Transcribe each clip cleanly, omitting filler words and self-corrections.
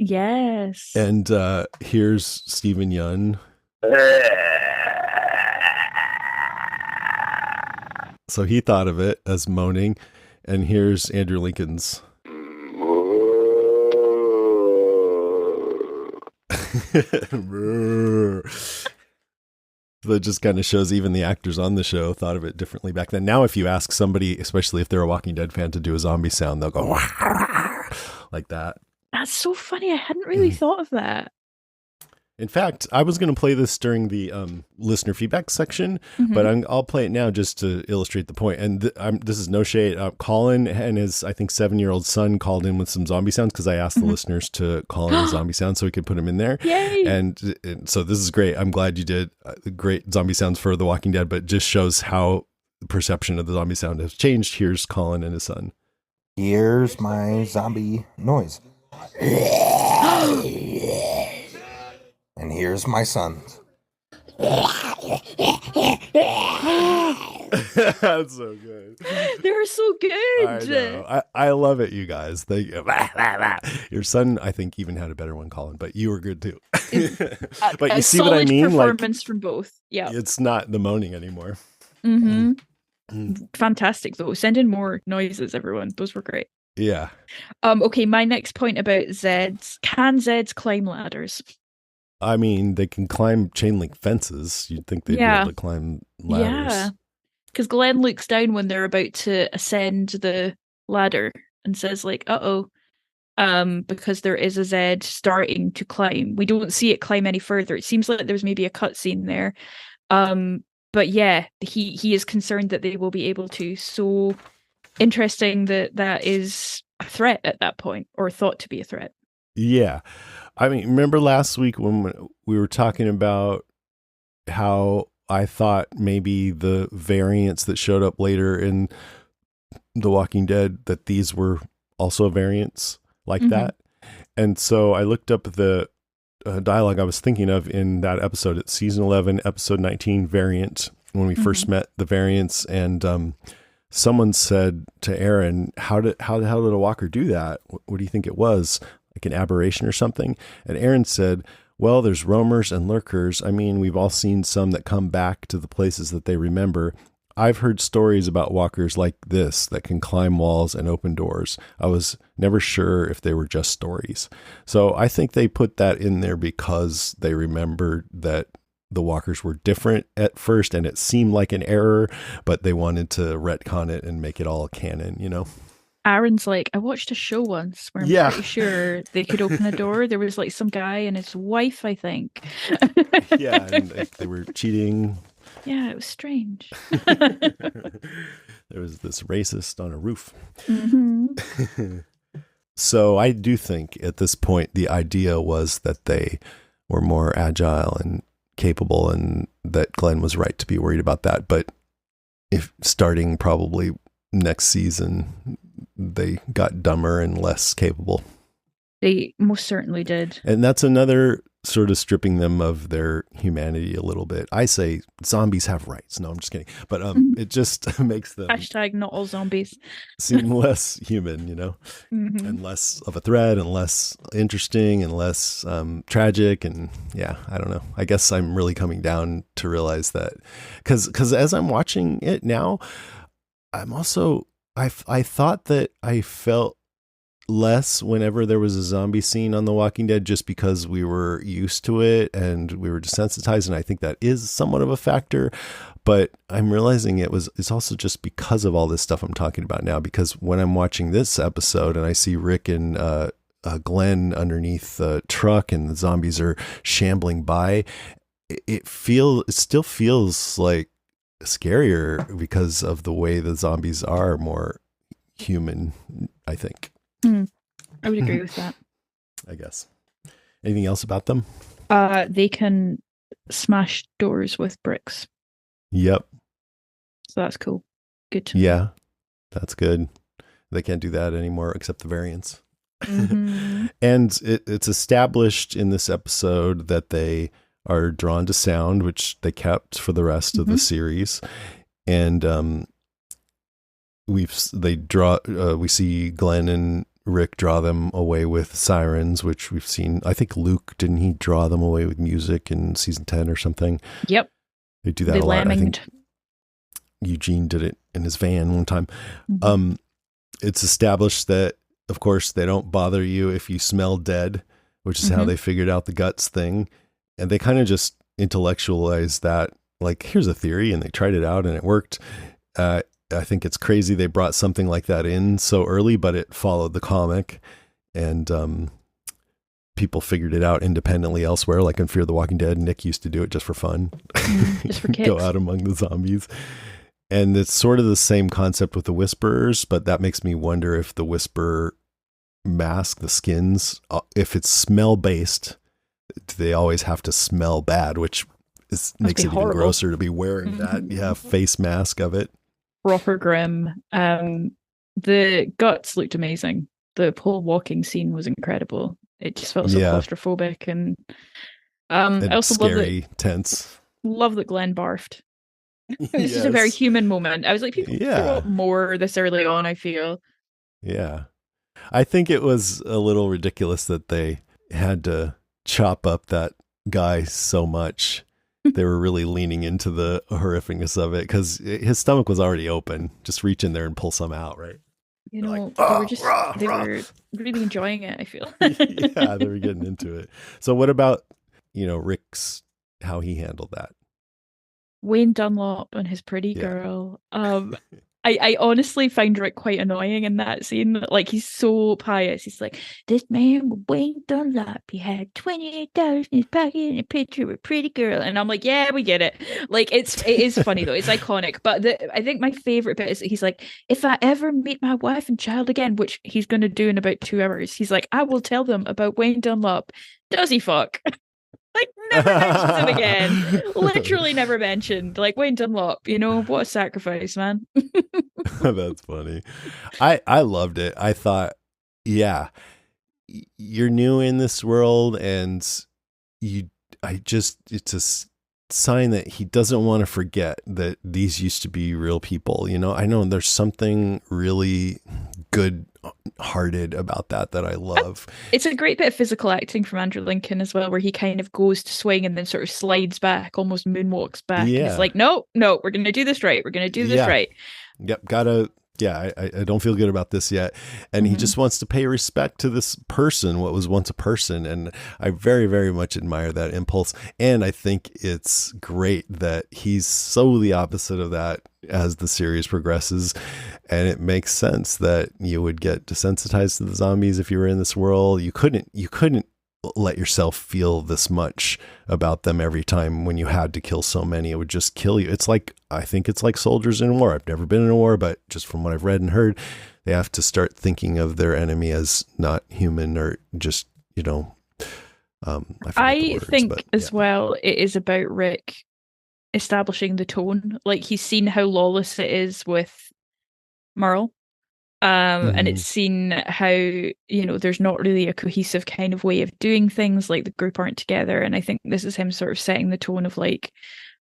Yes. And here's Stephen Yun. So he thought of it as moaning. And here's Andrew Lincoln's. That just kind of shows even the actors on the show thought of it differently back then. Now, if you ask somebody, especially if they're a Walking Dead fan, to do a zombie sound, they'll go like that. That's so funny. I hadn't really thought of that. In fact, I was going to play this during the listener feedback section, but I'll play it now just to illustrate the point. And this is no shade. Colin and his, I think, 7-year-old son called in with some zombie sounds because I asked the listeners to call in zombie sounds so we could put them in there. Yay! And so this is great. I'm glad you did great zombie sounds for The Walking Dead, but it just shows how the perception of the zombie sound has changed. Here's Colin and his son. Here's my zombie noise. And here's my son. That's so good. They're so good. I know. I love it, you guys. Your son, I think, even had a better one, Colin, but you were good too. But you see what I mean? Performance from both. Yeah. It's not the moaning anymore. Fantastic, though. Send in more noises, everyone. Those were great. Yeah. Okay, my next point about Zeds. Can Zeds climb ladders? I mean, they can climb chain link fences. You'd think they'd be able to climb ladders. Yeah. Because Glenn looks down when they're about to ascend the ladder and says, like, uh-oh, because there is a Zed starting to climb. We don't see it climb any further. It seems like there's maybe a cutscene there. But yeah, he is concerned that they will be able to. So interesting that is a threat at that point, or thought to be a threat. Yeah. I mean, remember last week when we were talking about how I thought maybe the variants that showed up later in The Walking Dead, that these were also variants like that. And so I looked up the dialogue I was thinking of in that episode. It's season 11, episode 19 variant, when we first met the variants. And someone said to Aaron, how the hell did a walker do that? What do you think it was? Like an aberration or something? And Aaron said, well, there's roamers and lurkers. I mean, we've all seen some that come back to the places that they remember. I've heard stories about walkers like this that can climb walls and open doors. I was never sure if they were just stories. So I think they put that in there because they remembered that the walkers were different at first and it seemed like an error, but they wanted to retcon it and make it all canon, you know? Aaron's like, I watched a show once where I'm pretty sure they could open a door. There was like some guy and his wife, I think. Yeah, and they were cheating. Yeah, it was strange. There was this racist on a roof. So I do think at this point, the idea was that they were more agile and capable, and that Glenn was right to be worried about that. But if starting probably next season, they got dumber and less capable. They most certainly did. And that's another sort of stripping them of their humanity a little bit. I say zombies have rights. No, I'm just kidding. But it just makes them hashtag not all zombies seem less human, you know, and less of a threat and less interesting and less tragic. And yeah, I don't know. I guess I'm really coming down to realize that because as I'm watching it now, I'm also I thought that I felt less whenever there was a zombie scene on The Walking Dead, just because we were used to it and we were desensitized, and I think that is somewhat of a factor. But I'm realizing it's also just because of all this stuff I'm talking about now, because when I'm watching this episode and I see Rick and Glenn underneath the truck and the zombies are shambling by, it still feels like scarier because of the way the zombies are more human, I think. I would agree with that. I guess. Anything else about them? They can smash doors with bricks. Yep. So that's cool. Good to know. Yeah, that's good. They can't do that anymore except the variants. And it's established in this episode that they are drawn to sound, which they kept for the rest of the series. And we see Glenn and Rick draw them away with sirens, which we've seen. I think Luke, didn't he draw them away with music in season 10 or something? Yep. They do that They a lot. I think lemminged. Eugene did it in his van one time. Mhm. It's established that, of course, they don't bother you if you smell dead, which is how they figured out the guts thing. And they kind of just intellectualized that, like, here's a theory, and they tried it out and it worked. I think it's crazy they brought something like that in so early, but it followed the comic, and people figured it out independently elsewhere, like in Fear the Walking Dead. Nick used to do it just for fun. Just for kicks. Go out among the zombies. And it's sort of the same concept with the Whisperers, but that makes me wonder if the Whisperer mask, the skins, if it's smell based, do they always have to smell bad, which makes it horrible. even grosser to be wearing that face mask of it. Proper grim. The guts looked amazing. The whole walking scene was incredible. It just felt so claustrophobic, and I also scary, tense. Love that Glenn barfed. This is a very human moment. I was like, people throw up more this early on, I feel. Yeah. I think it was a little ridiculous that they had to chop up that guy so much. They were really leaning into the horrificness of it because his stomach was already open. Just reach in there and pull some out, right? You know, they were really enjoying it, I feel. Yeah, they were getting into it. So what about, Rick's, how he handled that? Wayne Dunlop and his pretty girl. I honestly find Rick quite annoying in that scene. Like, he's so pious. He's like, this man, Wayne Dunlop, he had $28 in his pocket and a picture of a pretty girl. And I'm like, yeah, we get it. Like, it is funny though. It's iconic. But I think my favorite bit is he's like, if I ever meet my wife and child again, which he's going to do in about 2 hours, he's like, I will tell them about Wayne Dunlop. Does he fuck? Like, never mentions him again. Literally never mentioned. Like, Wayne Dunlop, what a sacrifice, man. That's funny. I loved it. I thought, yeah, you're new in this world, and it's a sign that he doesn't want to forget that these used to be real people. I know there's something really good hearted about that I love. It's a great bit of physical acting from Andrew Lincoln as well, where he kind of goes to swing and then sort of slides back, almost moonwalks back. Yeah. And it's like, no, we're going to do this right. We're going to do this right. Yep. I don't feel good about this yet. And he just wants to pay respect to this person, what was once a person. And I very, very much admire that impulse. And I think it's great that he's so the opposite of that as the series progresses. And it makes sense that you would get desensitized to the zombies if you were in this world. You couldn't let yourself feel this much about them every time when you had to kill so many. It would just kill you. I think it's like soldiers in war. I've never been in a war, but just from what I've read and heard, they have to start thinking of their enemy as not human or just, I think as well, it is about Rick establishing the tone. Like, he's seen how lawless it is with Merle. And it's seen how, there's not really a cohesive kind of way of doing things, like the group aren't together. And I think this is him sort of setting the tone of like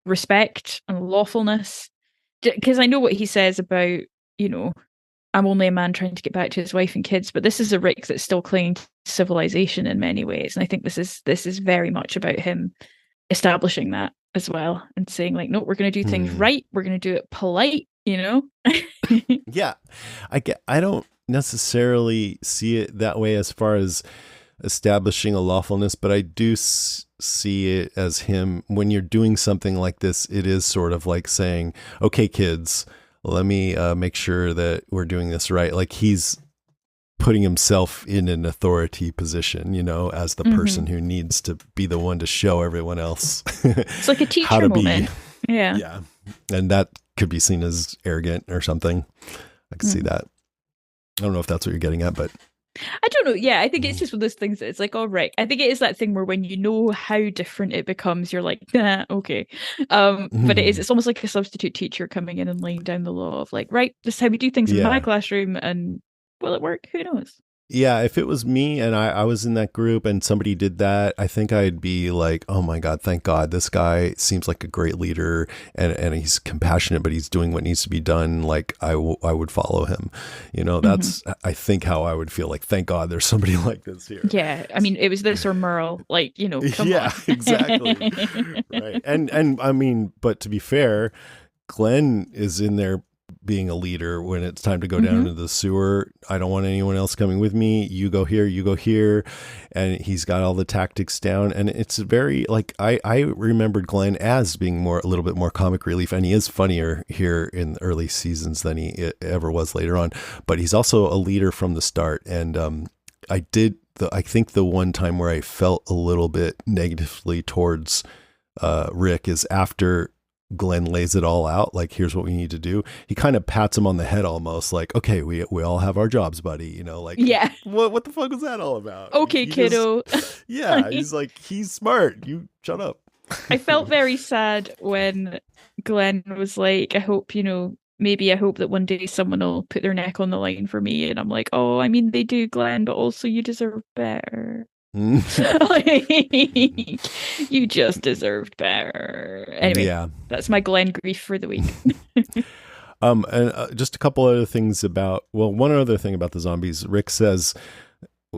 respect and lawfulness. Because I know what he says about, I'm only a man trying to get back to his wife and kids, but this is a Rick that's still clinging to civilization in many ways. And I think this is very much about him establishing that as well and saying like, no, we're going to do things right. We're going to do it polite, Yeah. I don't necessarily see it that way as far as establishing a lawfulness, but I do see it as him, when you're doing something like this, it is sort of like saying, okay, kids, let me make sure that we're doing this right. Like, he's putting himself in an authority position, as the person who needs to be the one to show everyone else. It's like a teacher moment. Yeah. Yeah. And that could be seen as arrogant or something. I can see that. I don't know if that's what you're getting at, but I don't know. Yeah, I think it's just one of those things that it's like, all right. I think it is that thing where when you know how different it becomes, you're like, nah, okay. But it's almost like a substitute teacher coming in and laying down the law of like, right, this is how we do things in my classroom, and will it work? Who knows? Yeah, if it was me and I was in that group and somebody did that, I think I'd be like, oh my God, thank God. This guy seems like a great leader and he's compassionate, but he's doing what needs to be done. Like I would follow him. You know, that's, I think how I would feel like, thank God there's somebody like this here. Yeah. I mean, it was this or Merle, like, you know, come Yeah, on. exactly. Right. And I mean, but to be fair, Glenn is in there being a leader when it's time to go down into the sewer. I don't want anyone else coming with me. You go here, you go here. And he's got all the tactics down. And it's very like, I remembered Glenn as being a little bit more comic relief. And he is funnier here in the early seasons than he ever was later on. But he's also a leader from the start. And I think the one time where I felt a little bit negatively towards Rick is after Glenn lays it all out, like, here's what we need to do. He kind of pats him on the head almost like, okay, we all have our jobs, buddy. You know, like, yeah. What the fuck was that all about? Okay, kiddo. Yeah, he's like, he's smart. You shut up. I felt very sad when Glenn was like, I hope that one day someone will put their neck on the line for me. And I'm like, oh, I mean, they do, Glenn, but also you deserve better. Like, you just deserved better. Anyway, yeah, that's my Glenn grief for the week. And just a couple other things one other thing about the zombies. Rick says,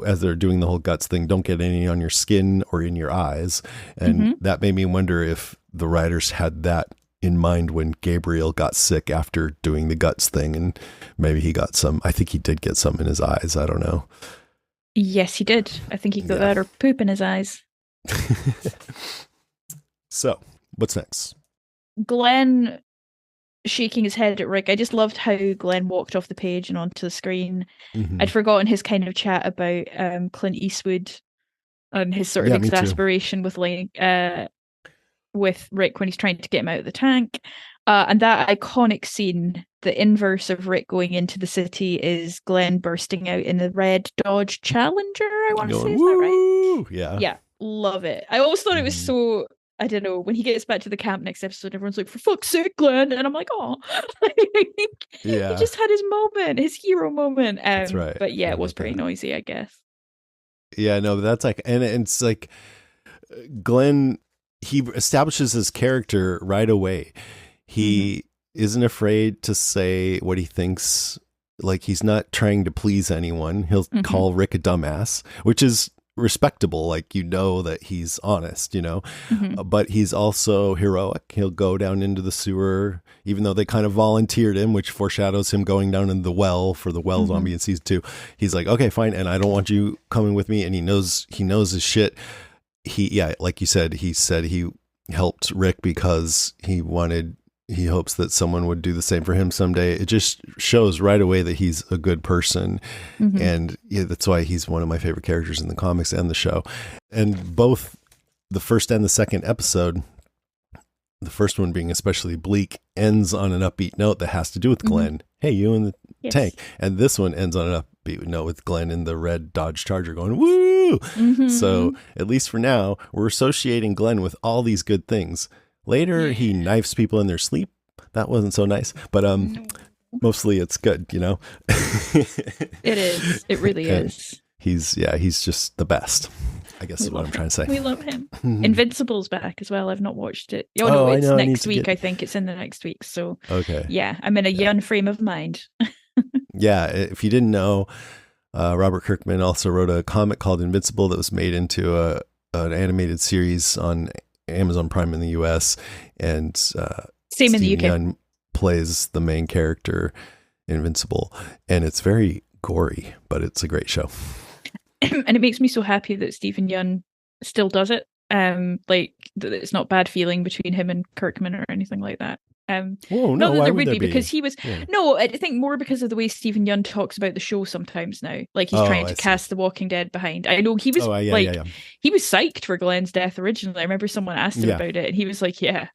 as they're doing the whole guts thing, don't get any on your skin or in your eyes. And that made me wonder if the writers had that in mind when Gabriel got sick after doing the guts thing. And maybe he got some, I think he did get some in his eyes. I don't know. Yes, he did. I think he got that or poop in his eyes. So, what's next? Glenn shaking his head at Rick. I just loved how Glenn walked off the page and onto the screen. I'd forgotten his kind of chat about Clint Eastwood and his sort of exasperation with Rick when he's trying to get him out of the tank. And that iconic scene, the inverse of Rick going into the city, is Glenn bursting out in the red Dodge Challenger, I want to say. Is that right? Yeah. Yeah, love it. I always thought it was so, I don't know, when he gets back to the camp next episode, everyone's like, for fuck's sake, Glenn. And I'm like, oh. Yeah. He just had his moment, his hero moment. That's right. But yeah, it was pretty noisy, I guess. Yeah, no, that's like, and it's like Glenn, he establishes his character right away. He isn't afraid to say what he thinks. Like, he's not trying to please anyone. He'll call Rick a dumbass, which is respectable. Like, you know that he's honest, you know, but he's also heroic. He'll go down into the sewer, even though they kind of volunteered him, which foreshadows him going down in the well for the well zombie in season 2. He's like, okay, fine. And I don't want you coming with me. And he knows his shit. Like you said, he helped Rick because he hopes that someone would do the same for him someday. It just shows right away that he's a good person. And that's why he's one of my favorite characters in the comics and the show. And both the first and the second episode, the first one being especially bleak, ends on an upbeat note that has to do with Glenn. Hey, you in the tank. And this one ends on an upbeat note with Glenn in the red Dodge Charger going, woo! So at least for now, we're associating Glenn with all these good things. Later, he knifes people in their sleep. That wasn't so nice, but mostly it's good, you know? It is. It really is. He's just the best, I guess is what I'm trying to say. We love him. Invincible's back as well. I've not watched it. Oh, no, it's next week. I think it's in the next week. So, yeah, I'm in a young frame of mind. Yeah, if you didn't know, Robert Kirkman also wrote a comic called Invincible that was made into an animated series on Amazon Prime in the US, and same in the UK. Young plays the main character, Invincible, and it's very gory, but it's a great show. And it makes me so happy that Stephen Yeun still does it. Like that it's not bad feeling between him and Kirkman or anything like that. Whoa, no, not that why there would would be there because he was no, I think more because of the way Stephen Yeun talks about the show sometimes now. Like he's trying to cast The Walking Dead behind. I know he was he was psyched for Glenn's death originally. I remember someone asked him about it and he was like, yeah.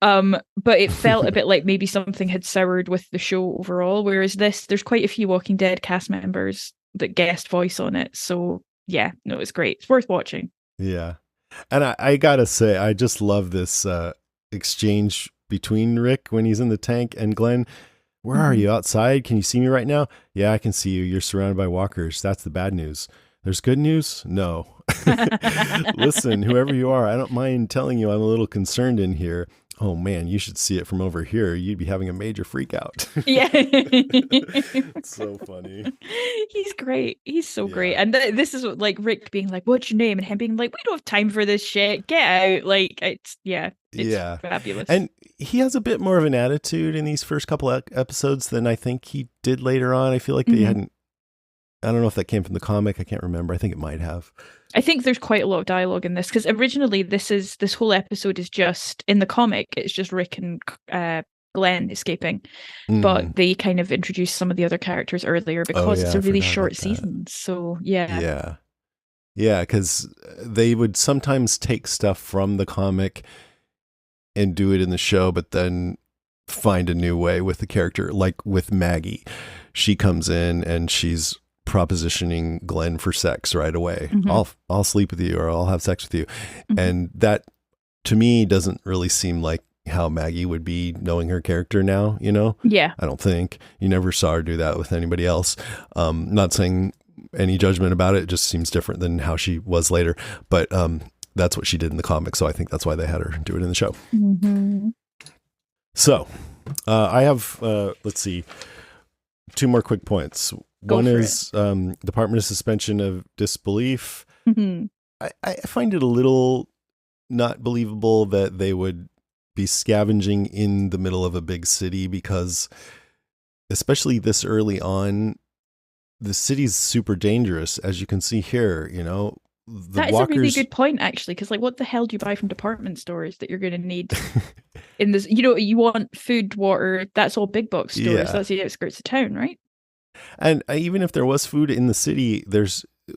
But it felt a bit like maybe something had soured with the show overall. Whereas there's quite a few Walking Dead cast members that guest voice on it. So yeah, no, it's great. It's worth watching. Yeah. And I gotta say, I just love this exchange between Rick when he's in the tank and Glenn. Where are you? Outside? Can you see me right now? Yeah, I can see you. You're surrounded by walkers. That's the bad news. There's good news? No. Listen, whoever you are, I don't mind telling you I'm a little concerned in here. Oh man, you should see it from over here. You'd be having a major freak out. Yeah. It's so funny. He's great. He's so Yeah. great. And this is what, like, Rick being like, what's your name? And him being like, we don't have time for this shit. Get out. Like, it's fabulous. And he has a bit more of an attitude in these first couple episodes than I think he did later on. I feel like they hadn't, I don't know if that came from the comic. I can't remember. I think it might have. I think there's quite a lot of dialogue in this because originally this whole episode is just in the comic. It's just Rick and Glenn escaping, but they kind of introduced some of the other characters earlier because it's a really short season. So yeah, because they would sometimes take stuff from the comic and do it in the show, but then find a new way with the character. Like with Maggie, she comes in and she's propositioning Glenn for sex right away. I'll sleep with you, or I'll have sex with you. And that to me doesn't really seem like how Maggie would be knowing her character now, you know? Yeah. I don't think you never saw her do that with anybody else. Not saying any judgment about it. It just seems different than how she was later. But that's what she did in the comics. So I think that's why they had her do it in the show. So I have, let's see, 2 more quick points. One is Department of Suspension of Disbelief. I find it a little not believable that they would be scavenging in the middle of a big city, because especially this early on, the city's super dangerous, as you can see here, you know. That is a really good point, actually, because like, what the hell do you buy from department stores that you're going to need in this? You know, you want food, water, that's all big box stores. Yeah. That's the outskirts of town, right? And even if there was food in the city,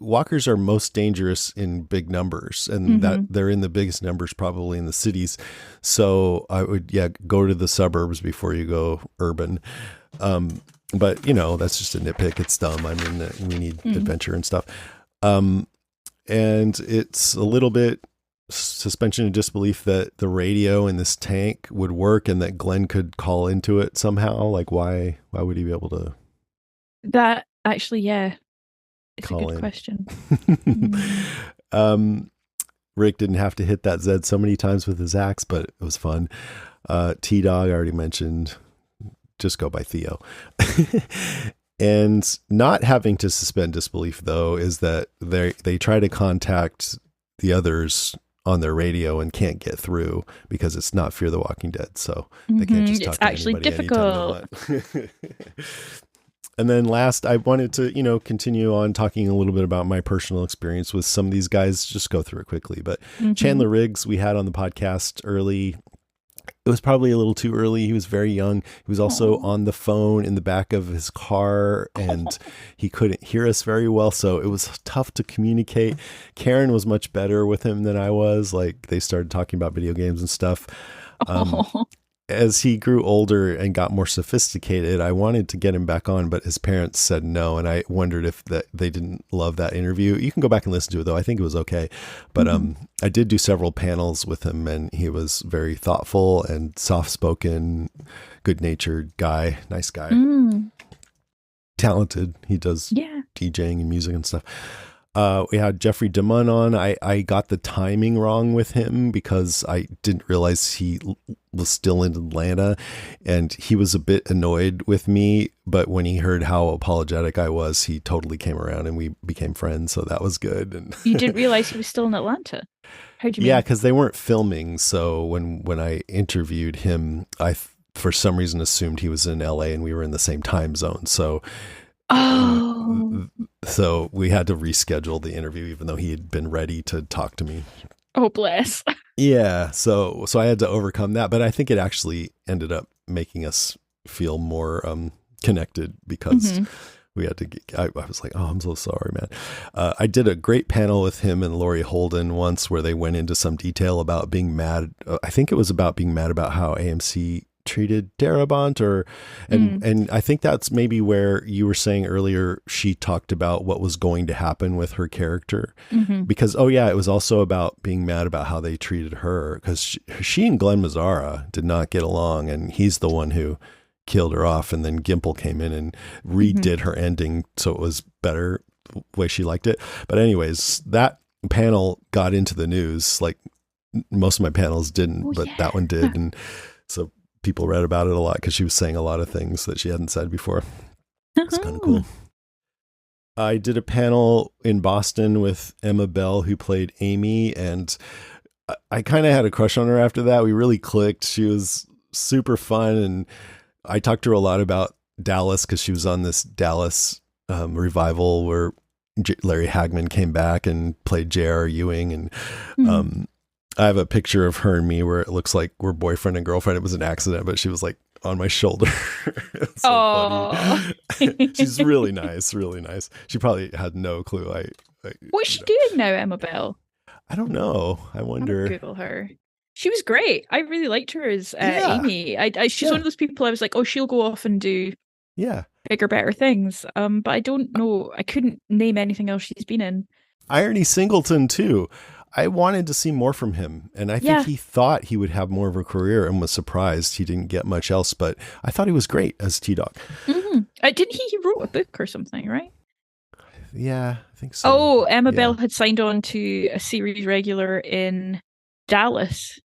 walkers are most dangerous in big numbers, and that they're in the biggest numbers probably in the cities. So I would, go to the suburbs before you go urban. But you know, that's just a nitpick. It's dumb. I mean, we need adventure and stuff. And it's a little bit suspension of disbelief that the radio in this tank would work and that Glenn could call into it somehow. Like, why would he be able to? That actually, it's a good question. Rick didn't have to hit that Zed so many times with his axe, but it was fun. T-Dog, I already mentioned, just go by Theo. And not having to suspend disbelief, though, is that they try to contact the others on their radio and can't get through because it's not Fear the Walking Dead. So they can't just talk to anybody difficult. Anytime they want. And then last, I wanted to, continue on talking a little bit about my personal experience with some of these guys, just go through it quickly. But Chandler Riggs, we had on the podcast early. It was probably a little too early. He was very young. He was also on the phone in the back of his car, and he couldn't hear us very well. So it was tough to communicate. Karen was much better with him than I was. Like, they started talking about video games and stuff. As he grew older and got more sophisticated, I wanted to get him back on, but his parents said no. And I wondered if they didn't love that interview. You can go back and listen to it, though. I think it was okay. But I did do several panels with him, and he was very thoughtful and soft-spoken, good-natured guy, nice guy. Talented. He does DJing and music and stuff. We had Jeffrey DeMunn on. I got the timing wrong with him because I didn't realize he was still in Atlanta, and he was a bit annoyed with me. But when he heard how apologetic I was, he totally came around and we became friends. So that was good. And you didn't realize he was still in Atlanta? How'd you mean? Yeah, because they weren't filming. So when I interviewed him, I for some reason assumed he was in LA and we were in the same time zone. So so we had to reschedule the interview, even though he had been ready to talk to me. Oh, bless. Yeah. So I had to overcome that, but I think it actually ended up making us feel more connected because we had to I was like, oh, I'm so sorry, man. I did a great panel with him and Laurie Holden once where they went into some detail about being mad. I think it was about being mad about how AMC treated Darabont, and I think that's maybe where you were saying earlier she talked about what was going to happen with her character, because it was also about being mad about how they treated her, because she and Glenn Mazzara did not get along, and he's the one who killed her off, and then Gimple came in and redid her ending so it was better the way she liked it. But anyways, that panel got into the news. Like most of my panels didn't, but that one did. And so people read about it a lot because she was saying a lot of things that she hadn't said before. It's kind of cool. I did a panel in Boston with Emma Bell, who played Amy, and I kind of had a crush on her after that. We really clicked. She was super fun, and I talked to her a lot about Dallas because she was on this Dallas revival where Larry Hagman came back and played J.R. Ewing, and I have a picture of her and me where it looks like we're boyfriend and girlfriend. It was an accident, but she was like on my shoulder. It's so funny. She's really nice, really nice. She probably had no clue. What's she doing now, Emma Bell? I don't know. I wonder. Google her. She was great. I really liked her as Amy. She's one of those people I was like, oh, she'll go off and do bigger, better things. But I don't know. I couldn't name anything else she's been in. Irony Singleton too. I wanted to see more from him, and I think he thought he would have more of a career and was surprised he didn't get much else, but I thought he was great as T-Dog. Didn't he wrote a book or something, right? Yeah, I think so. Oh, Emma Bell had signed on to a series regular in Dallas,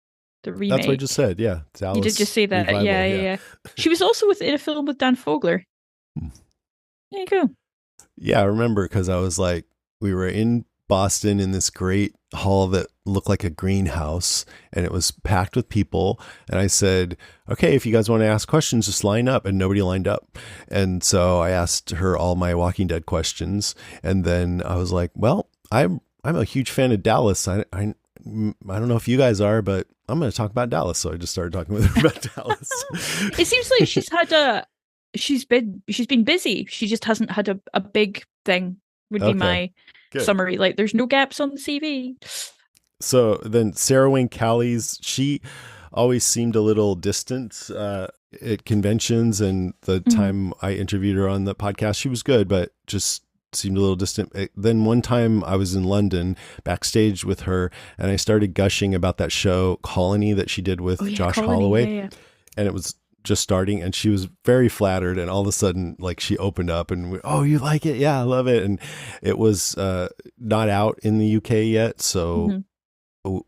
the remake. That's what I just said, yeah. Dallas. You did just say that, revival, yeah. She was also in a film with Dan Fogler. There you go. Yeah, I remember because I was like, we were in Boston in this great hall that looked like a greenhouse, and it was packed with people. And I said, okay, if you guys want to ask questions, just line up. And nobody lined up. And so I asked her all my Walking Dead questions. And then I was like, well, I'm a huge fan of Dallas. I don't know if you guys are, but I'm going to talk about Dallas. So I just started talking with her about Dallas. It seems like she's been busy. She just hasn't had a big thing would be my summary. Like, there's no gaps on the CV. So then Sarah Wayne Callies, she always seemed a little distant at conventions, and the time I interviewed her on the podcast, she was good, but just seemed a little distant. Then one time I was in London backstage with her, and I started gushing about that show Colony that she did with Josh Holloway. And it was just starting, and she was very flattered, and all of a sudden, like, she opened up and oh, you like it? Yeah, I love it. And it was not out in the UK yet, so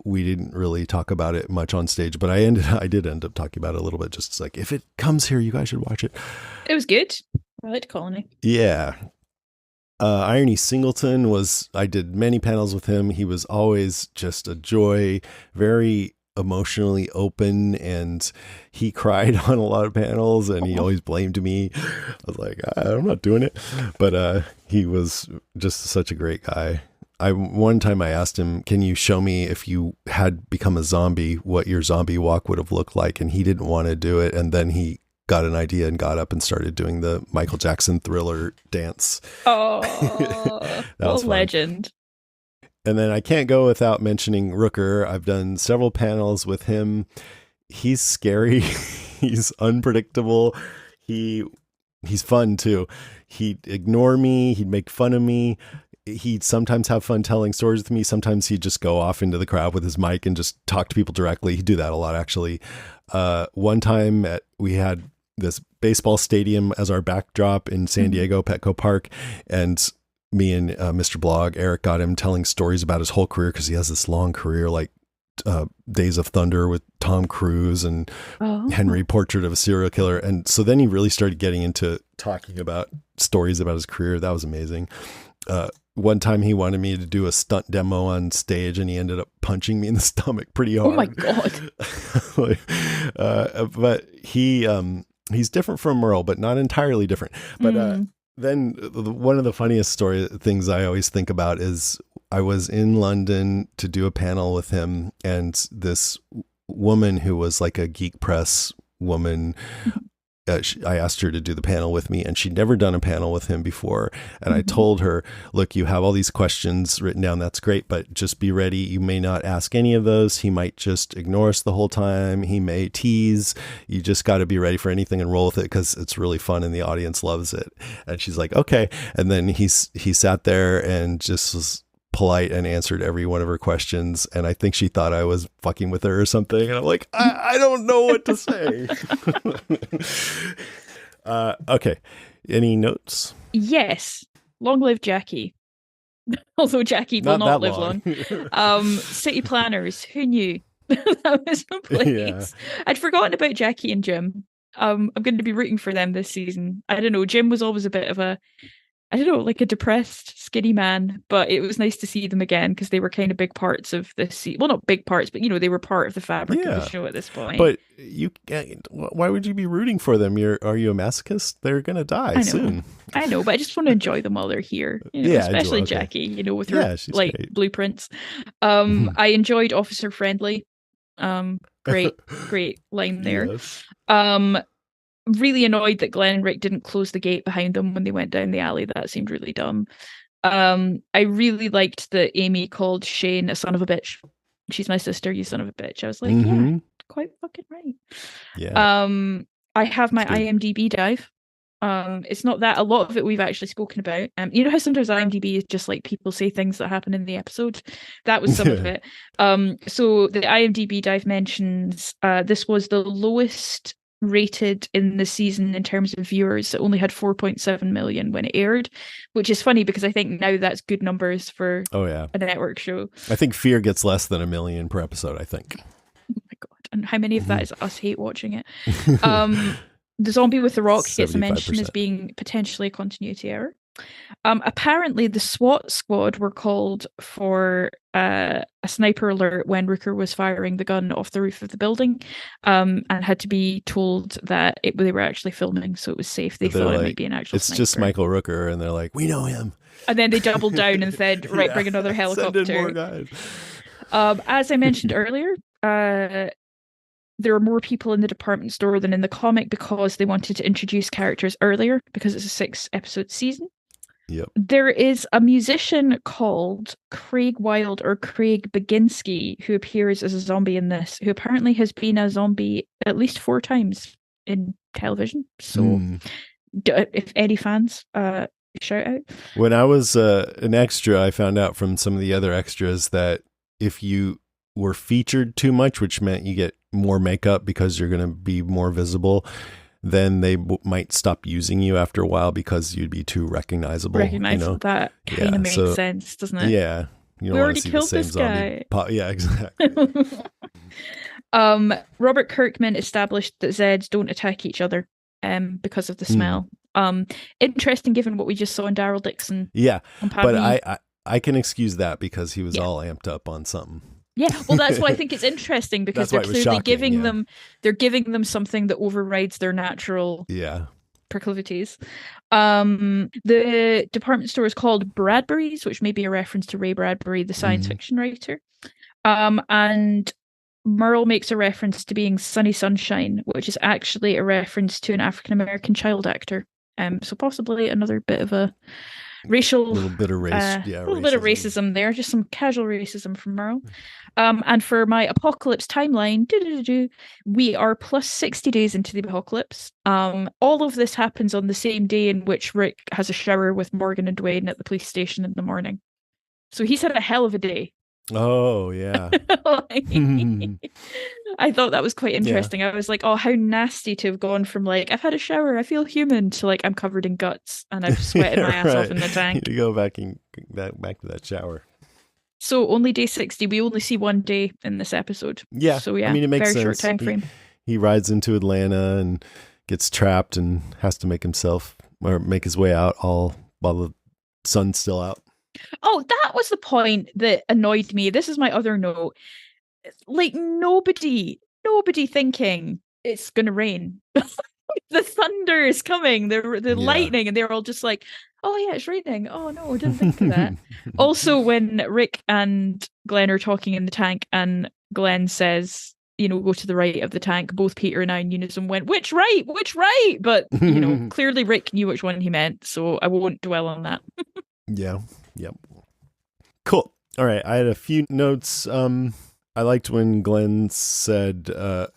we didn't really talk about it much on stage, but I did end up talking about it a little bit, just like, if it comes here, you guys should watch it. It was good. I liked Colony. Yeah. Irony Singleton I did many panels with him. He was always just a joy, very emotionally open, and he cried on a lot of panels, and he always blamed me. I was like, I'm not doing it. But he was just such a great guy. One time I asked him, can you show me if you had become a zombie, what your zombie walk would have looked like? And he didn't want to do it. And then he got an idea and got up and started doing the Michael Jackson Thriller dance. Oh, that was fun. Legend. And then I can't go without mentioning Rooker. I've done several panels with him. He's scary. He's unpredictable. He's fun too. He'd ignore me. He'd make fun of me. He'd sometimes have fun telling stories with me. Sometimes he'd just go off into the crowd with his mic and just talk to people directly. He'd do that a lot, actually. One time we had this baseball stadium as our backdrop in San Diego, Petco Park, and me and Mr. Blog, Eric, got him telling stories about his whole career, because he has this long career, like Days of Thunder with Tom Cruise and Henry, Portrait of a Serial Killer. And so then he really started getting into talking about stories about his career. That was amazing. One time he wanted me to do a stunt demo on stage, and he ended up punching me in the stomach pretty hard. Oh my God. But he's different from Merle, but not entirely different. But then one of the funniest things I always think about is I was in London to do a panel with him, and this woman who was like a Geek Press woman, I asked her to do the panel with me, and she'd never done a panel with him before. And I told her, look, you have all these questions written down. That's great, but just be ready. You may not ask any of those. He might just ignore us the whole time. He may tease. You just got to be ready for anything and roll with it, because it's really fun and the audience loves it. And she's like, okay. And then he sat there and just was polite and answered every one of her questions, and I think she thought I was fucking with her or something, and I'm like, I don't know what to say. Okay. Any notes? Yes. Long live Jackie. Although Jackie will not live long. City planners, who knew? That was the place. Yeah. I'd forgotten about Jackie and Jim. I'm going to be rooting for them this season. I don't know. Jim was always a bit of a, I don't know, like a depressed, skinny man, but it was nice to see them again because they were kind of big parts of this season. Well, not big parts, but they were part of the fabric of the show at this point. But why would you be rooting for them? Are you a masochist? They're gonna die soon. I know, but I just want to enjoy them while they're here. Especially Jackie, with her great. Blueprints. I enjoyed Officer Friendly. Great line there. Yes. Really annoyed that Glenn and Rick didn't close the gate behind them when they went down the alley. That seemed really dumb. I really liked that Amy called Shane a son of a bitch. She's my sister, you son of a bitch. I was like, yeah, quite fucking right. Yeah. I have my IMDb dive. It's not that a lot of it we've actually spoken about. You know how sometimes IMDb is just like people say things that happen in the episode? That was some of it. So the IMDb dive mentions this was the lowest rated in the season in terms of viewers. It only had 4.7 million when it aired, which is funny because I think now that's good numbers for a network show. I think Fear gets less than 1 million per episode, I think. Oh my god. And how many of that is us hate watching it? The zombie with the rock gets a mention as being potentially a continuity error. Apparently, the SWAT squad were called for a sniper alert when Rooker was firing the gun off the roof of the building, and had to be told that they were actually filming, so it was safe. They thought it might be an actual sniper. It's just Michael Rooker, and they're like, we know him. And then they doubled down and said, right, bring another helicopter. Send in more guys. As I mentioned earlier, there are more people in the department store than in the comic because they wanted to introduce characters earlier because it's a 6-episode season. Yep. There is a musician called Craig Wilde or Craig Baginski who appears as a zombie in this, who apparently has been a zombie at least 4 times in television. So if any fans, shout out. When I was an extra, I found out from some of the other extras that if you were featured too much, which meant you get more makeup because you're going to be more visible, then they might stop using you after a while because you'd be too recognizable. That kind of makes sense, doesn't it? Yeah. You don't want to see the same zombie. Yeah, exactly. Robert Kirkman established that Zeds don't attack each other because of the smell. Interesting given what we just saw in Daryl Dixon. Yeah, but I can excuse that because he was all amped up on something. Yeah, well, that's why I think it's interesting because they're clearly giving them something that overrides their natural proclivities. The department store is called Bradbury's, which may be a reference to Ray Bradbury, the science fiction writer. And Merle makes a reference to being Sunny Sunshine, which is actually a reference to an African American child actor. So possibly another bit of a racial, little bit of racism there, just some casual racism from Merle. And for my apocalypse timeline, we are plus 60 days into the apocalypse. All of this happens on the same day in which Rick has a shower with Morgan and Dwayne at the police station in the morning. So he's had a hell of a day. Oh, yeah. I thought that was quite interesting. I was like, oh, how nasty to have gone from like, I've had a shower, I feel human, to like, I'm covered in guts and I've sweated my ass off in the tank. You go back to that shower. So only day 60. We only see one day in this episode. Yeah. So yeah, I mean, it makes very sense. Short time frame. He rides into Atlanta and gets trapped and has to make his way out all while the sun's still out. Oh, that was the point that annoyed me. This is my other note. Like nobody thinking it's gonna rain. The thunder is coming, the lightning, and they're all just like, oh yeah, it's raining. Oh no, I didn't think of that. Also, when Rick and Glenn are talking in the tank and Glenn says, go to the right of the tank, both Peter and I in unison went, which right? But, clearly Rick knew which one he meant, so I won't dwell on that. Yeah. Yep. Cool. All right. I had a few notes. I liked when Glenn said,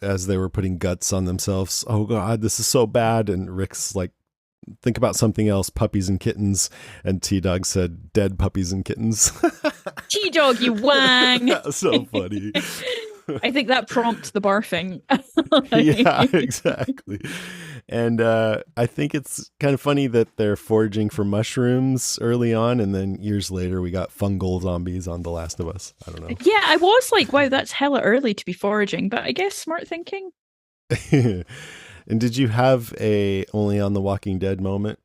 as they were putting guts on themselves, oh God, this is so bad. And Rick's like, think about something else, puppies and kittens. And T-Dog said, dead puppies and kittens. T-Dog, you wang. That was so funny. I think that prompts the barfing. Yeah, exactly. And I think it's kind of funny that they're foraging for mushrooms early on, and then years later we got fungal zombies on The Last of Us. I don't know. Yeah, I was like, wow, that's hella early to be foraging, but I guess smart thinking. And did you have a only on The Walking Dead moment?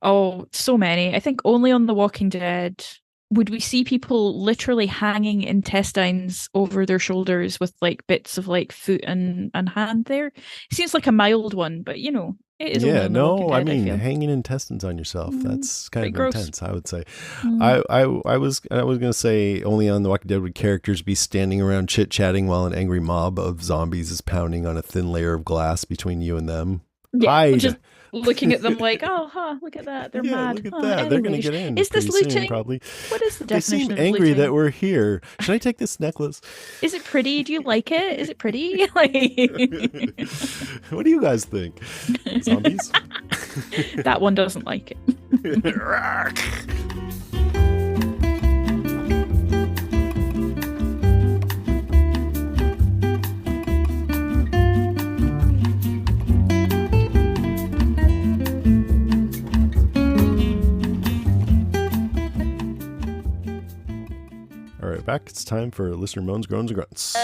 Oh, so many. I think only on The Walking Dead would we see people literally hanging intestines over their shoulders with like bits of like foot and hand there. It seems like a mild one, but it is only Yeah, on The Walking no, I Dead, I mean feel. hanging intestines on yourself. That's kind Bit of gross. intense, I would say. Mm. I was gonna say only on The Walking Dead would characters be standing around chit chatting while an angry mob of zombies is pounding on a thin layer of glass between you and them. Yeah, Hide. just looking at them like, oh, look at that. They're Yeah, mad. look at Huh, that. They're gonna anyway, get in is this pretty soon, looting? probably. What is the They seem definition of angry looting? that we're here. Should I take this necklace? Is it pretty? Do you like it? Is it pretty? Like What do you guys think? Zombies? that one doesn't like it. All right, back. It's time for listener moans, groans, and grunts.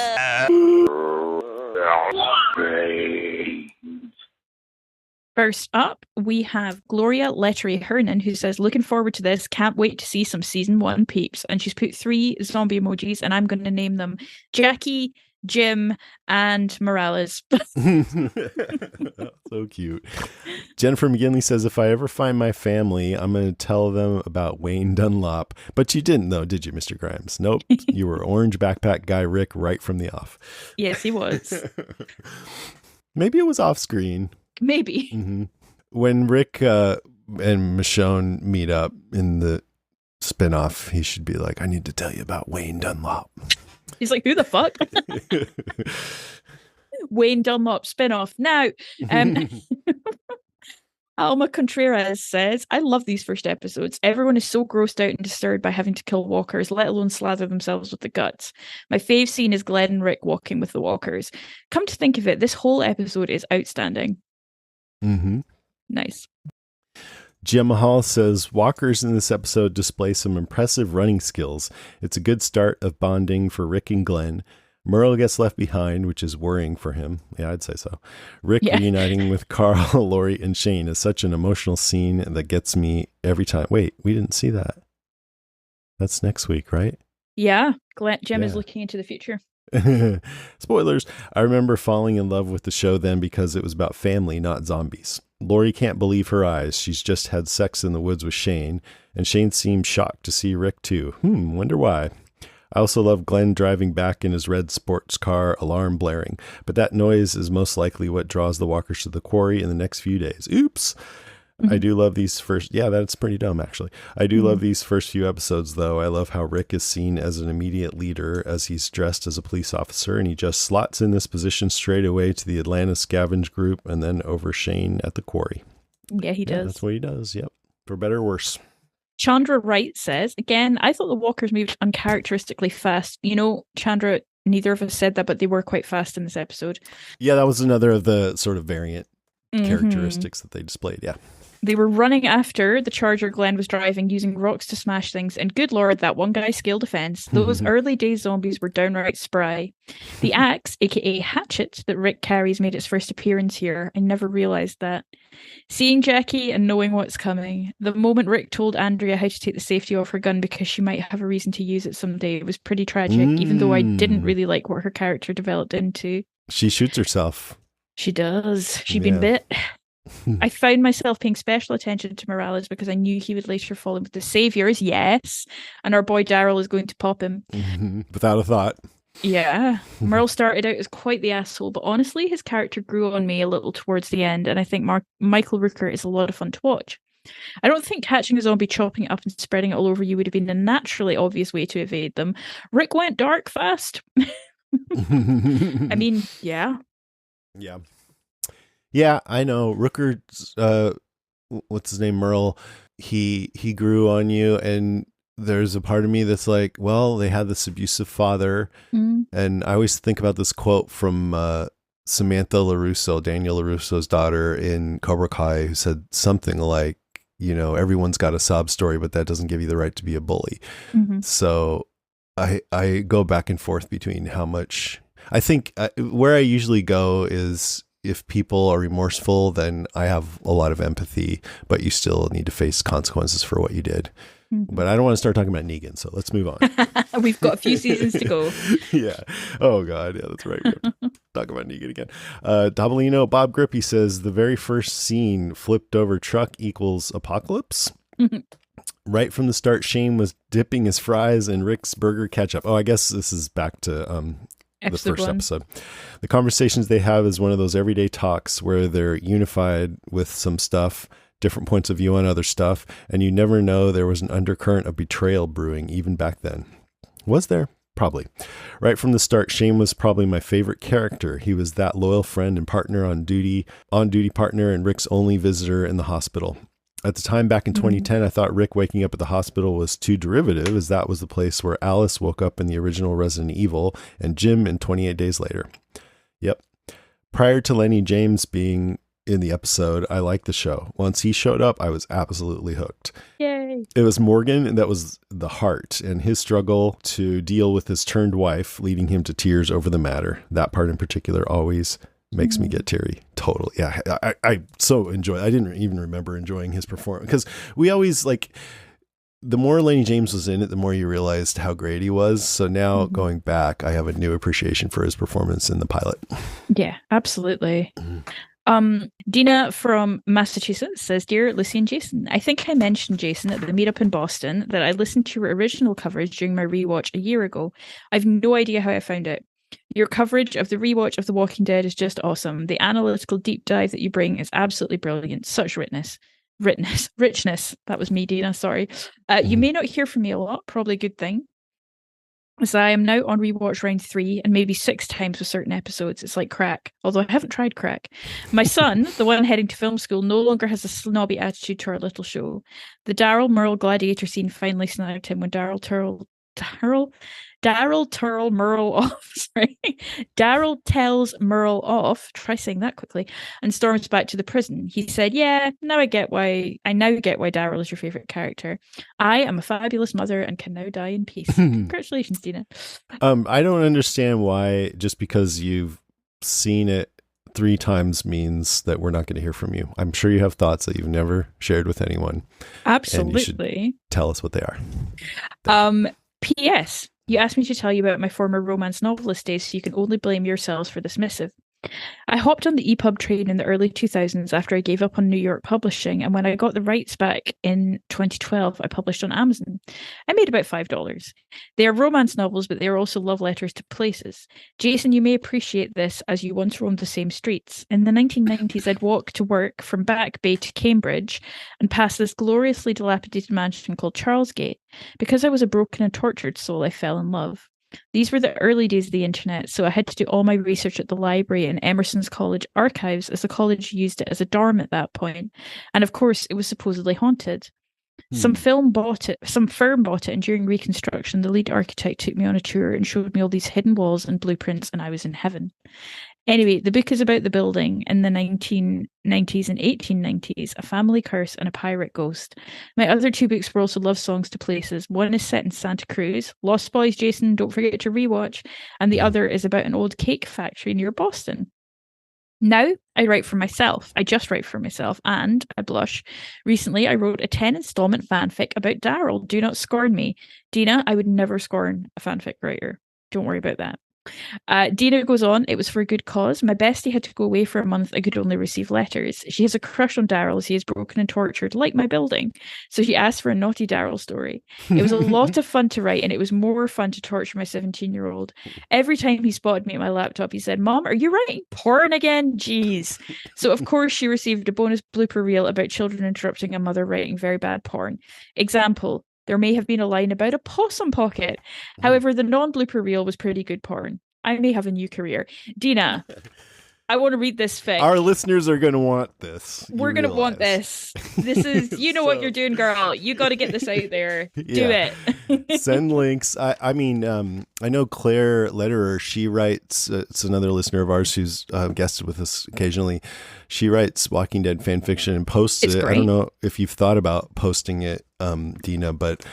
First up, we have Gloria Lettery Hernan, who says, looking forward to this. Can't wait to see some season 1 peeps. And she's put 3 zombie emojis, and I'm going to name them Jackie, Jim, and Morales. So cute. Jennifer McGinley says, if I ever find my family, I'm going to tell them about Wayne Dunlop. But you didn't, though, did you, Mr. Grimes? Nope. You were orange backpack guy Rick right from the off. Yes, he was. Maybe it was off screen. Maybe. Mm-hmm. When Rick and Michonne meet up in the spinoff, he should be like, I need to tell you about Wayne Dunlop. He's like, who the fuck? Wayne Dunlop spinoff. Now, Alma Contreras says, I love these first episodes. Everyone is so grossed out and disturbed by having to kill walkers, let alone slather themselves with the guts. My fave scene is Glenn and Rick walking with the walkers. Come to think of it, this whole episode is outstanding. Mm-hmm. Nice. Jim Mahal says, walkers in this episode display some impressive running skills. It's a good start of bonding for Rick and Glenn. Merle gets left behind, which is worrying for him. Yeah, I'd say so. Rick reuniting with Carl, Lori, and Shane is such an emotional scene that gets me every time. Wait, we didn't see that. That's next week, right? Yeah, Jim is looking into the future. Spoilers. I remember falling in love with the show then because it was about family, not zombies. Lori can't believe her eyes. She's just had sex in the woods with Shane, and Shane seems shocked to see Rick too. Wonder why. I also love Glenn driving back in his red sports car, alarm blaring, but that noise is most likely what draws the walkers to the quarry in the next few days. Oops. Mm-hmm. I do love these first. Yeah, that's pretty dumb, actually. I do love these first few episodes, though. I love how Rick is seen as an immediate leader as he's dressed as a police officer, and he just slots in this position straight away to the Atlanta scavenge group and then over Shane at the quarry. Yeah, he does. That's what he does. Yep. For better or worse. Chandra Wright says, again, I thought the walkers moved uncharacteristically fast. Chandra, neither of us said that, but they were quite fast in this episode. Yeah, that was another of the sort of variant characteristics that they displayed. Yeah. They were running after the Charger Glenn was driving, using rocks to smash things, and good lord, that one guy scaled a fence. Those early days zombies were downright spry. The axe, aka hatchet, that Rick carries made its first appearance here. I never realised that. Seeing Jackie and knowing what's coming, the moment Rick told Andrea how to take the safety off her gun because she might have a reason to use it someday, it was pretty tragic, even though I didn't really like what her character developed into. She shoots herself. She does. She'd been bit. I found myself paying special attention to Morales because I knew he would later fall in with the Saviors, yes, and our boy Daryl is going to pop him. Without a thought. Yeah. Merle started out as quite the asshole, but honestly, his character grew on me a little towards the end, and I think Michael Rooker is a lot of fun to watch. I don't think catching a zombie, chopping it up, and spreading it all over you would have been a naturally obvious way to evade them. Rick went dark fast. I mean, yeah. Yeah. Yeah, I know. Rooker, what's his name? Merle, he grew on you, and there's a part of me that's like, well, they had this abusive father. And I always think about this quote from Samantha LaRusso, Daniel LaRusso's daughter in Cobra Kai, who said something like, everyone's got a sob story, but that doesn't give you the right to be a bully. Mm-hmm. So I go back and forth between how much I think where I usually go is if people are remorseful, then I have a lot of empathy, but you still need to face consequences for what you did. Mm-hmm. But I don't want to start talking about Negan, so let's move on. We've got a few seasons to go. Yeah. Oh, God. Yeah, that's right. We have to talk about Negan again. Dabalino Bob Grippy says the very first scene, flipped over truck equals apocalypse. Right from the start, Shane was dipping his fries in Rick's burger ketchup. Oh, I guess this is back to the first episode. The conversations they have is one of those everyday talks where they're unified with some stuff, different points of view on other stuff, and you never know there was an undercurrent of betrayal brewing even back then. Was there? Probably. Right from the start, Shane was probably my favorite character. He was that loyal friend and partner on duty partner, and Rick's only visitor in the hospital. At the time, back in 2010, I thought Rick waking up at the hospital was too derivative, as that was the place where Alice woke up in the original Resident Evil and Jim in 28 Days Later. Yep. Prior to Lenny James being in the episode, I liked the show. Once he showed up, I was absolutely hooked. Yay. It was Morgan that was the heart, and his struggle to deal with his turned wife, leading him to tears over the matter. That part in particular always makes me get teary. Totally. Yeah. I so enjoy. I didn't even remember enjoying his performance, because we always the more Lenny James was in it, the more you realized how great he was. So now going back, I have a new appreciation for his performance in the pilot. Yeah, absolutely. Dina from Massachusetts says, Dear Lucy and Jason, I think I mentioned, Jason, at the meetup in Boston that I listened to your original coverage during my rewatch a year ago. I've no idea how I found it. Your coverage of the rewatch of The Walking Dead is just awesome. The analytical deep dive that you bring is absolutely brilliant. Such richness. That was me, Dina. Sorry. You may not hear from me a lot. Probably a good thing, as I am now on rewatch round 3 and maybe 6 times with certain episodes. It's like crack, although I haven't tried crack. My son, the one heading to film school, no longer has a snobby attitude to our little show. The Daryl Merle gladiator scene finally snagged him when Daryl tells Merle off, try saying that quickly, and storms back to the prison. He said, I now get why Daryl is your favorite character. I am a fabulous mother and can now die in peace. Congratulations, Dina. I don't understand why just because you've seen it 3 times means that we're not going to hear from you. I'm sure you have thoughts that you've never shared with anyone. Absolutely. You should tell us what they are. P.S. You asked me to tell you about my former romance novelist days, so you can only blame yourselves for this missive. I hopped on the EPUB train in the early 2000s after I gave up on New York publishing, and when I got the rights back in 2012, I published on Amazon. I made about $5. They are romance novels, but they are also love letters to places. Jason, you may appreciate this as you once roamed the same streets. In the 1990s, I'd walk to work from Back Bay to Cambridge and pass this gloriously dilapidated mansion called Charlesgate. Because I was a broken and tortured soul, I fell in love. These were the early days of the internet, so I had to do all my research at the library in Emerson's College archives, as the college used it as a dorm at that point. And of course, it was supposedly haunted. Some firm bought it, and during reconstruction, the lead architect took me on a tour and showed me all these hidden walls and blueprints, and I was in heaven. Anyway, the book is about the building in the 1990s and 1890s, a family curse and a pirate ghost. My other 2 books were also love songs to places. One is set in Santa Cruz, Lost Boys, Jason, don't forget to rewatch, and the other is about an old cake factory near Boston. Now I write for myself. I just write for myself, and I blush. Recently, I wrote a 10 installment fanfic about Daryl. Do not scorn me. Dina, I would never scorn a fanfic writer. Don't worry about that. Dina goes on, it was for a good cause. My bestie had to go away for a month. I could only receive letters. She has a crush on Daryl as he is broken and tortured, like my building. So she asked for a naughty Daryl story. It was a lot of fun to write, and it was more fun to torture my 17-year-old. Every time he spotted me at my laptop, he said, Mom, are you writing porn again? Jeez. So of course she received a bonus blooper reel about children interrupting a mother writing very bad porn. Example, there may have been a line about a possum pocket. However, the non-blooper reel was pretty good porn. I may have a new career. Dina, I want to read this fic. Our listeners are going to want this. We're going to want this. This is, what you're doing, girl. You got to get this out there. Do it. Send links. I mean, I know Claire Lederer, she writes, it's another listener of ours who's guested with us occasionally. She writes Walking Dead fan fiction and posts it. Great. I don't know if you've thought about posting it, Dina, but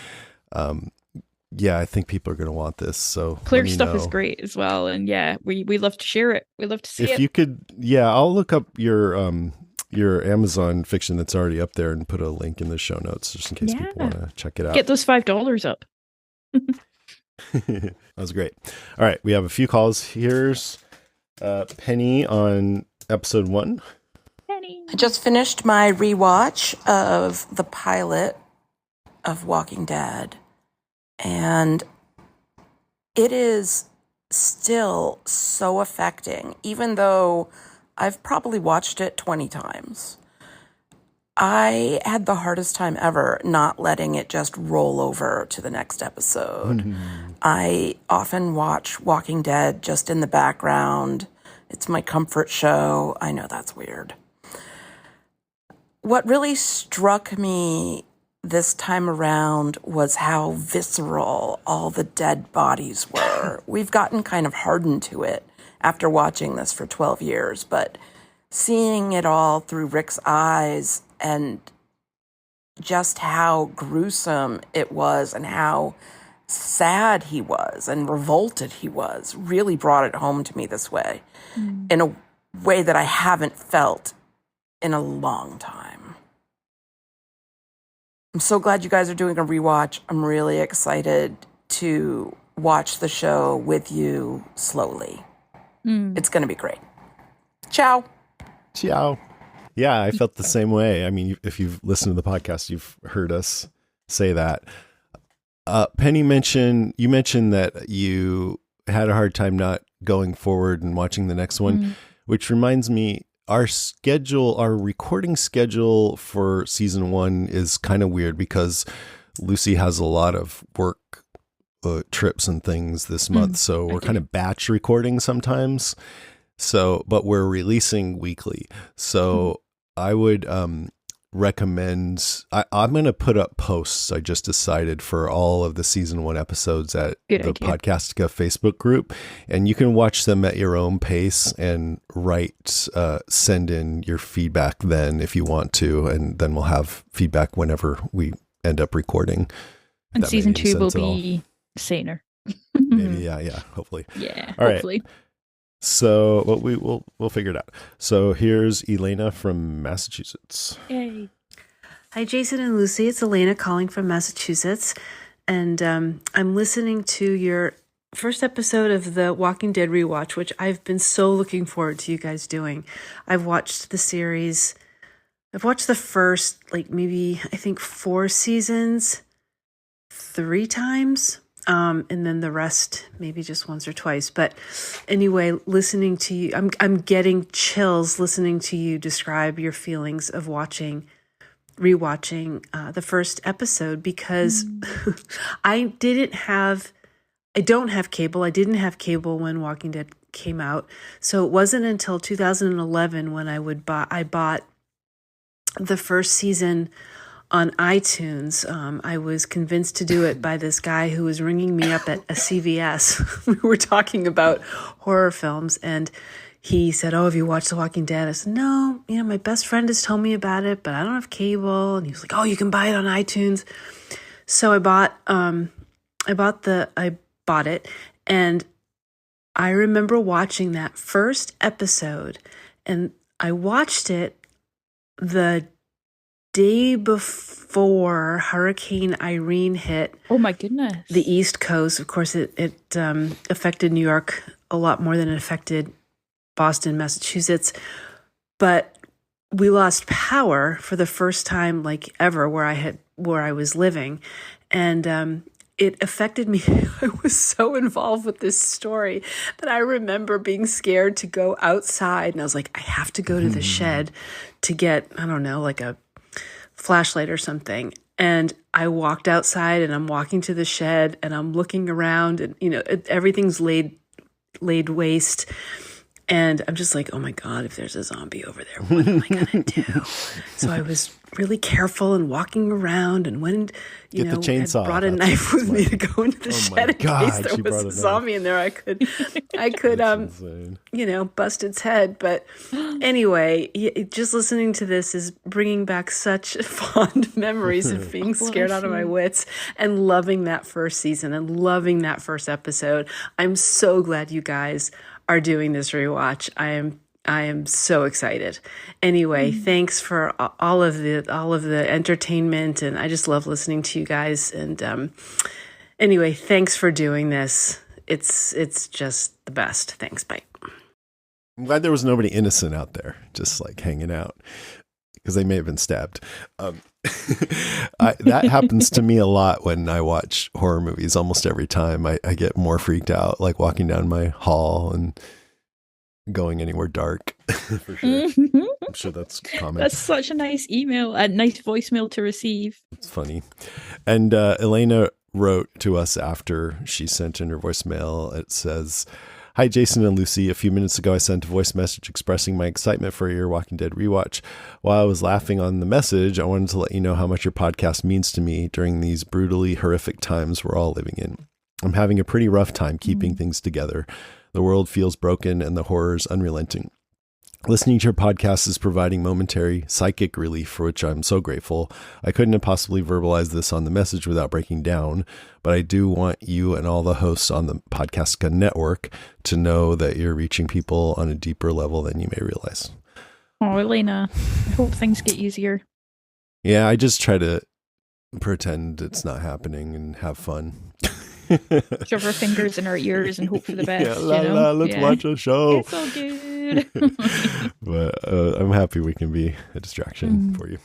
yeah, I think people are going to want this. So Claire's stuff is great as well. And yeah, we love to share it. We love to see it. If you could, I'll look up your Amazon fiction that's already up there and put a link in the show notes just in case people want to check it out. Get those $5 up. That was great. All right. We have a few calls. Here's Penny on episode 1. Penny. I just finished my rewatch of the pilot of Walking Dead. And it is still so affecting, even though I've probably watched it 20 times. I had the hardest time ever not letting it just roll over to the next episode. Mm-hmm. I often watch Walking Dead just in the background. It's my comfort show. I know that's weird. What really struck me this time around was how visceral all the dead bodies were. We've gotten kind of hardened to it after watching this for 12 years, but seeing it all through Rick's eyes and just how gruesome it was and how sad he was and revolted he was really brought it home to me this way, in a way that I haven't felt in a long time. I'm so glad you guys are doing a rewatch. I'm really excited to watch the show with you slowly. It's going to be great. Ciao. Ciao. Yeah, I felt the same way. I mean, if you've listened to the podcast, you've heard us say that. Penny you mentioned that you had a hard time not going forward and watching the next one, which reminds me, our recording schedule for season 1 is kind of weird because Lucy has a lot of work trips and things this month. So we're kind of batch recording sometimes. But we're releasing weekly. So I would recommend, I'm going to put up posts, I just decided, for all of the season 1 episodes at the Podcastica Facebook group. And you can watch them at your own pace and send in your feedback then if you want to. And then we'll have feedback whenever we end up recording. And season 2 will be saner. Maybe, yeah, hopefully. Yeah, all hopefully. Right. So we'll figure it out. So here's Elena from Massachusetts. Yay. Hi, Jason and Lucy. It's Elena calling from Massachusetts. And I'm listening to your first episode of the Walking Dead rewatch, which I've been so looking forward to you guys doing. I've watched the series. I've watched the first, maybe, I think 4 seasons 3 times. And then the rest, maybe just once or twice. But anyway, listening to you, I'm getting chills listening to you describe your feelings of rewatching the first episode because I don't have cable. I didn't have cable when Walking Dead came out. So it wasn't until 2011 when I bought the first season on iTunes. I was convinced to do it by this guy who was ringing me up at a CVS. We were talking about horror films, and he said, "Oh, have you watched The Walking Dead?" I said, "No, my best friend has told me about it, but I don't have cable." And he was like, "Oh, you can buy it on iTunes." So I bought it, and I remember watching that first episode, and I watched it the day before Hurricane Irene hit. Oh my goodness. The East Coast. Of course, it affected New York a lot more than it affected Boston, Massachusetts. But we lost power for the first time ever where I was living. And it affected me. I was so involved with this story that I remember being scared to go outside. And I was like, I have to go to the shed to get, I don't know, a flashlight or something. And I walked outside, and I'm walking to the shed, and I'm looking around, and everything's laid waste. And I'm just like, oh my God, if there's a zombie over there, what am I going to do? So I was really careful and walking around, and when, Get the chainsaw. had brought a knife with me to go into the shed in case there was a zombie in there, I could bust its head. But anyway, just listening to this is bringing back such fond memories of being scared out of my wits and loving that first season and loving that first episode. I'm so glad you guys are doing this rewatch. I am so excited. Anyway, thanks for all of the entertainment, and I just love listening to you guys. And anyway, thanks for doing this. It's just the best. Thanks. Bye. I'm glad there was nobody innocent out there, just like hanging out, because they may have been stabbed. That happens to me a lot when I watch horror movies. Almost every time I get more freaked out, like walking down my hall and going anywhere dark. For sure. I'm sure that's common. That's such a nice email, a nice voicemail to receive. It's funny. And Elena wrote to us after she sent in her voicemail. It says, "Hi, Jason and Lucy. A few minutes ago, I sent a voice message expressing my excitement for your Walking Dead rewatch. While I was laughing on the message, I wanted to let you know how much your podcast means to me during these brutally horrific times we're all living in. I'm having a pretty rough time keeping things together. The world feels broken and the horrors unrelenting. Listening to your podcast is providing momentary psychic relief, for which I'm so grateful. I couldn't have possibly verbalized this on the message without breaking down, but I do want you and all the hosts on the Podcastica network to know that you're reaching people on a deeper level than you may realize." Oh, Elena, I hope things get easier. Yeah, I just try to pretend it's not happening and have fun. Shove our fingers in our ears and hope for the best. Let's watch a show. It's all good. But I'm happy we can be a distraction for you.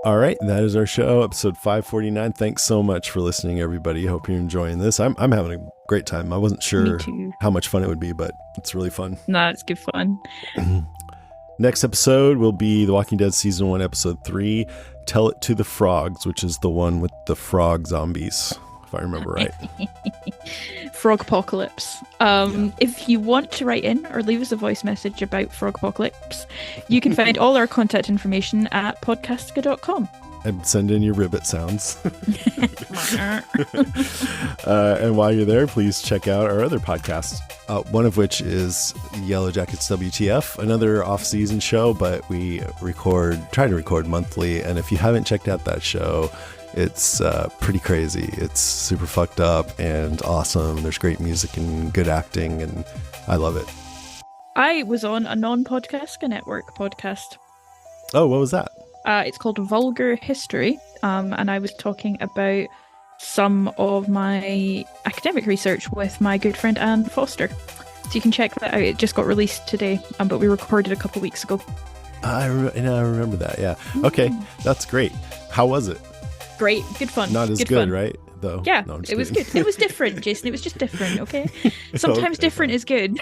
All right, that is our show, episode 549. Thanks so much for listening, everybody. Hope you're enjoying this. I'm having a great time. I wasn't sure how much fun it would be, but it's really fun. Nah, it's good fun. Next episode will be The Walking Dead Season 1, Episode 3, Tell It to the Frogs, which is the one with the frog zombies, if I remember right. Frogpocalypse. If you want to write in or leave us a voice message about Frogpocalypse, you can find all our contact information at podcastica.com. And send in your ribbit sounds. And while you're there, please check out our other podcasts. One of which is Yellow Jackets WTF, another off-season show, but we try to record monthly. And if you haven't checked out that show, it's pretty crazy. It's super fucked up and awesome. There's great music and good acting, and I love it. I was on a non-Podcastica network podcast. Oh, what was that? It's called Vulgar History, and I was talking about some of my academic research with my good friend Anne Foster. So you can check that out. It just got released today, but we recorded a couple weeks ago. I remember that, yeah. Okay, that's great. How was it? Great, good fun. Not as good, right? Though. Yeah, no, it was good. It was different, Jason. It was just different, okay? Sometimes different is good.